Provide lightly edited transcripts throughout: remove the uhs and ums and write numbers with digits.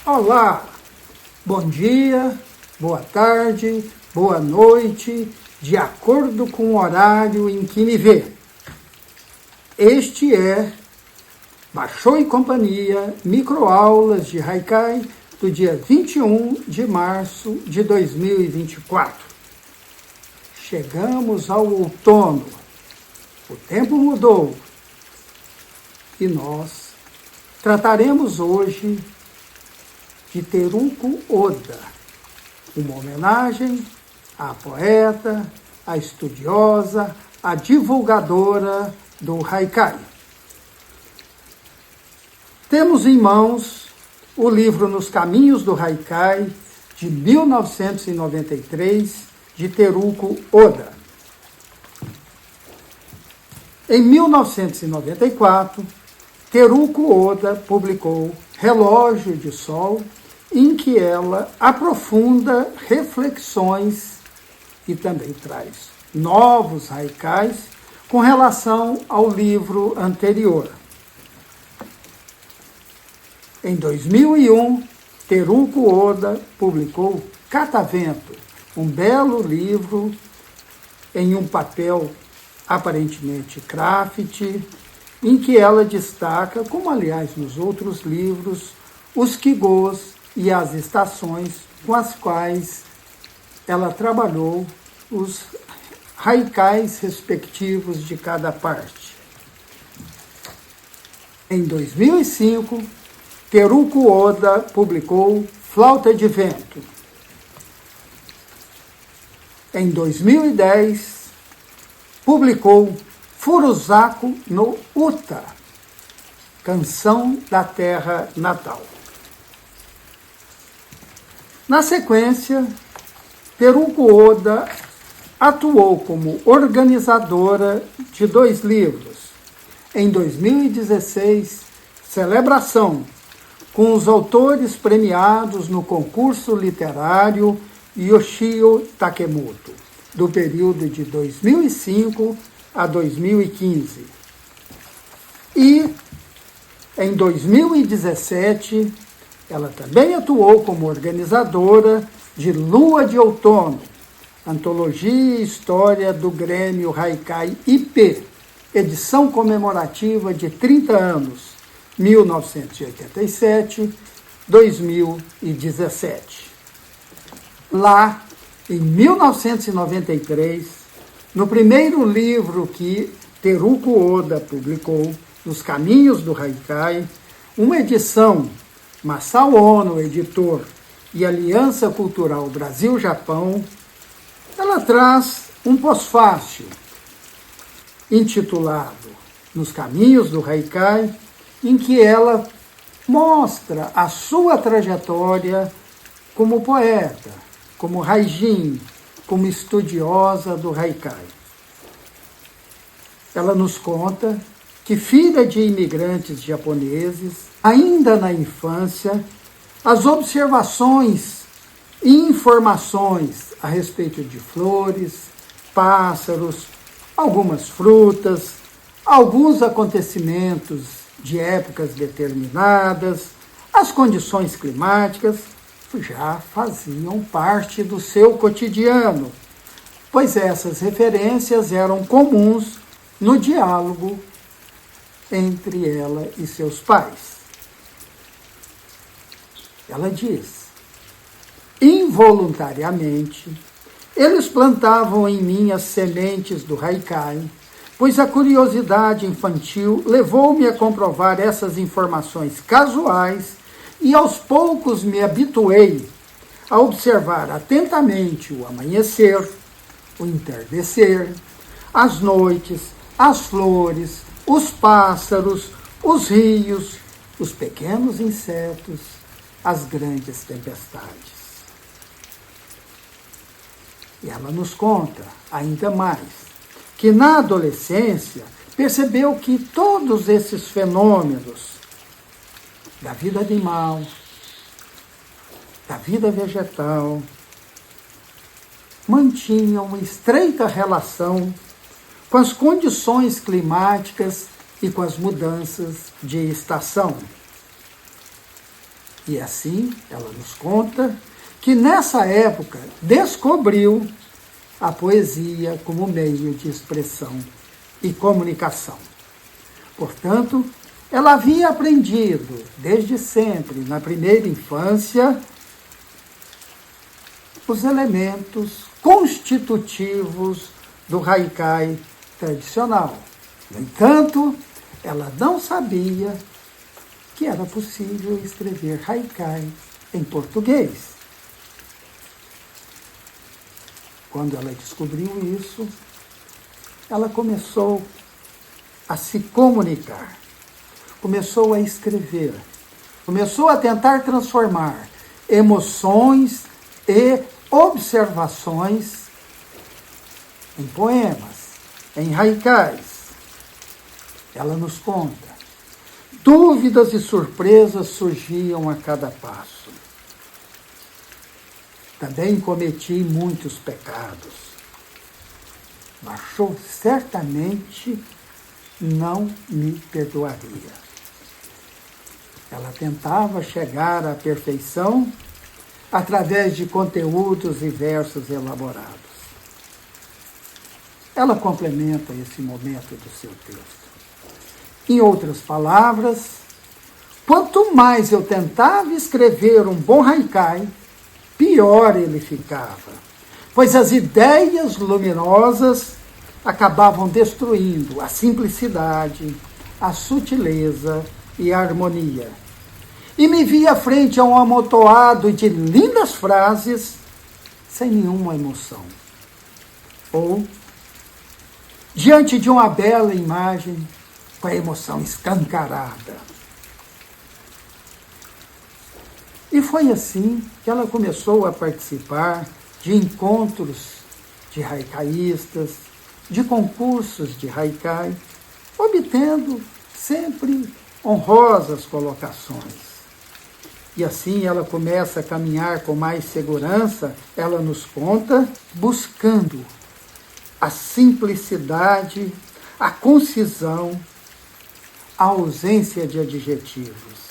Olá, bom dia, boa tarde, boa noite, de acordo com o horário em que me vê. Este é Basho e Companhia, microaulas de Haikai do dia 21 de março de 2024. Chegamos ao outono, o tempo mudou e nós trataremos hoje de Teruko Oda, uma homenagem à poeta, à estudiosa, à divulgadora do Haikai. Temos em mãos o livro Nos Caminhos do Haikai, de 1993, de Teruko Oda. Em 1994, Teruko Oda publicou Relógio de Sol, em que ela aprofunda reflexões e também traz novos haikais com relação ao livro anterior. Em 2001, Teruko Oda publicou Catavento, um belo livro em um papel aparentemente craft, em que ela destaca, como aliás nos outros livros, os kigôs e as estações com as quais ela trabalhou os haikais respectivos de cada parte. Em 2005, Teruko Oda publicou Flauta de Vento. Em 2010, publicou Furusaku no Uta, Canção da Terra Natal. Na sequência, Teruko Oda atuou como organizadora de 2 livros. Em 2016, Celebração, com os autores premiados no concurso literário Yoshio Takemoto, do período de 2005 a 2015. E, em 2017, ela também atuou como organizadora de Lua de Outono, Antologia e História do Grêmio Haikai IP, edição comemorativa de 30 anos, 1987-2017. Lá, em 1993, no primeiro livro que Teruko Oda publicou, Nos Caminhos do Haikai, uma edição Masao Ono, editor, e Aliança Cultural Brasil-Japão, ela traz um pós-fácil intitulado Nos Caminhos do Haikai, em que ela mostra a sua trajetória como poeta, como haijin, como estudiosa do Haikai. Ela nos conta que, filha de imigrantes japoneses, ainda na infância, as observações e informações a respeito de flores, pássaros, algumas frutas, alguns acontecimentos de épocas determinadas, as condições climáticas, já faziam parte do seu cotidiano, pois essas referências eram comuns no diálogo entre ela e seus pais. Ela diz: involuntariamente, eles plantavam em mim as sementes do Haikai, pois a curiosidade infantil levou-me a comprovar essas informações casuais e aos poucos me habituei a observar atentamente o amanhecer, o entardecer, as noites, as flores, os pássaros, os rios, os pequenos insetos, as grandes tempestades. E ela nos conta, ainda mais, que na adolescência percebeu que todos esses fenômenos da vida animal, da vida vegetal, mantinham uma estreita relação com as condições climáticas e com as mudanças de estação. E assim ela nos conta que nessa época descobriu a poesia como meio de expressão e comunicação. Portanto, ela havia aprendido desde sempre, na primeira infância, os elementos constitutivos do haikai tradicional. No entanto, ela não sabia que era possível escrever haikai em português. Quando ela descobriu isso, ela começou a se comunicar, começou a escrever, começou a tentar transformar emoções e observações em poemas, em haikais. Ela nos conta. Dúvidas e surpresas surgiam a cada passo. Também cometi muitos pecados, mas certamente não me perdoaria. Ela tentava chegar à perfeição através de conteúdos e versos elaborados. Ela complementa esse momento do seu texto. Em outras palavras, quanto mais eu tentava escrever um bom haikai, pior ele ficava, pois as ideias luminosas acabavam destruindo a simplicidade, a sutileza e a harmonia. E me via frente a um amontoado de lindas frases sem nenhuma emoção. Ou diante de uma bela imagem com a emoção escancarada. E foi assim que ela começou a participar de encontros de haikaístas, de concursos de haikai, obtendo sempre honrosas colocações. E assim ela começa a caminhar com mais segurança, ela nos conta, buscando a simplicidade, a concisão, a ausência de adjetivos.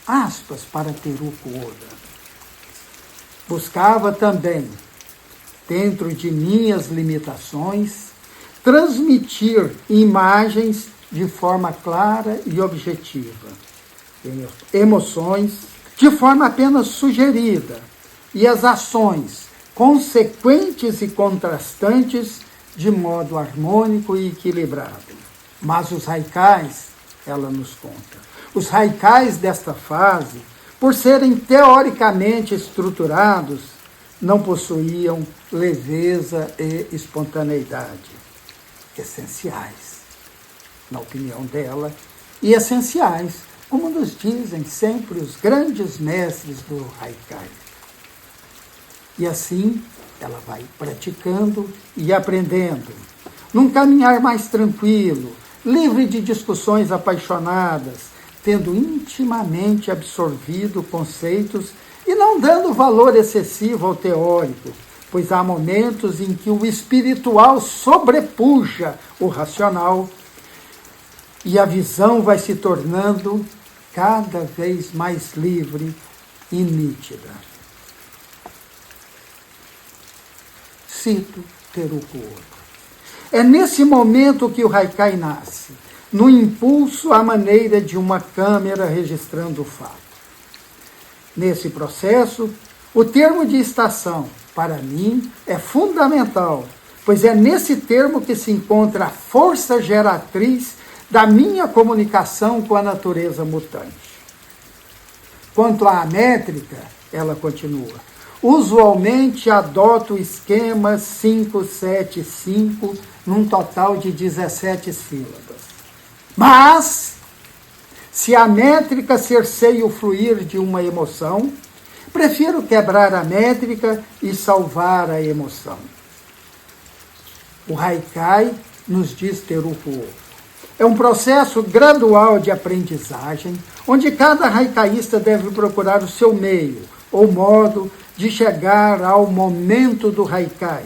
Aspas para Teruko Oda. Buscava também, dentro de minhas limitações, transmitir imagens de forma clara e objetiva, emoções de forma apenas sugerida e as ações consequentes e contrastantes de modo harmônico e equilibrado. Mas os haikais, ela nos conta, os haikais desta fase, por serem teoricamente estruturados, não possuíam leveza e espontaneidade, essenciais, na opinião dela, e essenciais, como nos dizem sempre os grandes mestres do haikai. E assim, ela vai praticando e aprendendo, num caminhar mais tranquilo, livre de discussões apaixonadas, tendo intimamente absorvido conceitos e não dando valor excessivo ao teórico, pois há momentos em que o espiritual sobrepuja o racional e a visão vai se tornando cada vez mais livre e nítida. Cito Teruko Oda. É nesse momento que o haikai nasce, no impulso à maneira de uma câmera registrando o fato. Nesse processo, o termo de estação, para mim, é fundamental, pois é nesse termo que se encontra a força geratriz da minha comunicação com a natureza mutante. Quanto à métrica, ela continua, usualmente adoto o esquema 5-7-5, num total de 17 sílabas. Mas, se a métrica cerceia o fluir de uma emoção, prefiro quebrar a métrica e salvar a emoção. O haikai, nos diz Teruko Oda, é um processo gradual de aprendizagem, onde cada haikaísta deve procurar o seu meio, ou modo de chegar ao momento do haikai,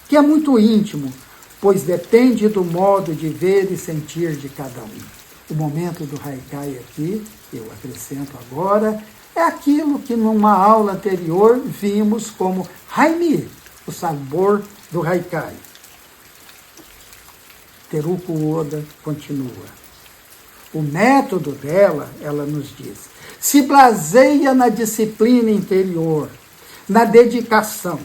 que é muito íntimo, pois depende do modo de ver e sentir de cada um. O momento do Haikai aqui, eu acrescento agora, é aquilo que numa aula anterior vimos como Haimi, o sabor do Haikai. Teruko Oda continua. O método dela, ela nos diz, se baseia na disciplina interior, na dedicação,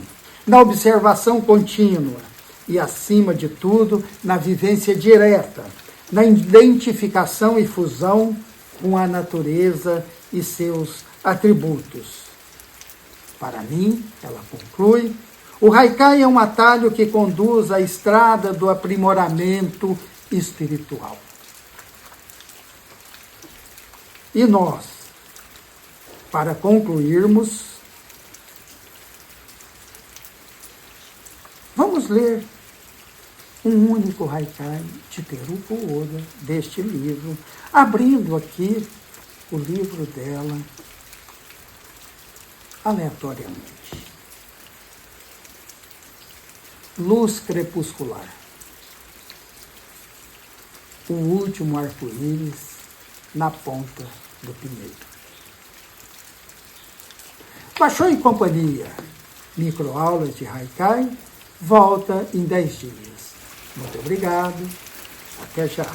na observação contínua e, acima de tudo, na vivência direta, na identificação e fusão com a natureza e seus atributos. Para mim, ela conclui, o Haikai é um atalho que conduz à estrada do aprimoramento espiritual. E nós, para concluirmos, vamos ler um único Haikai de Teruko Oda, deste livro, abrindo aqui o livro dela aleatoriamente. Luz crepuscular. O último arco-íris na ponta do pinheiro. Baixou em companhia, microaulas de Haikai, volta em 10 dias. Muito obrigado, até já.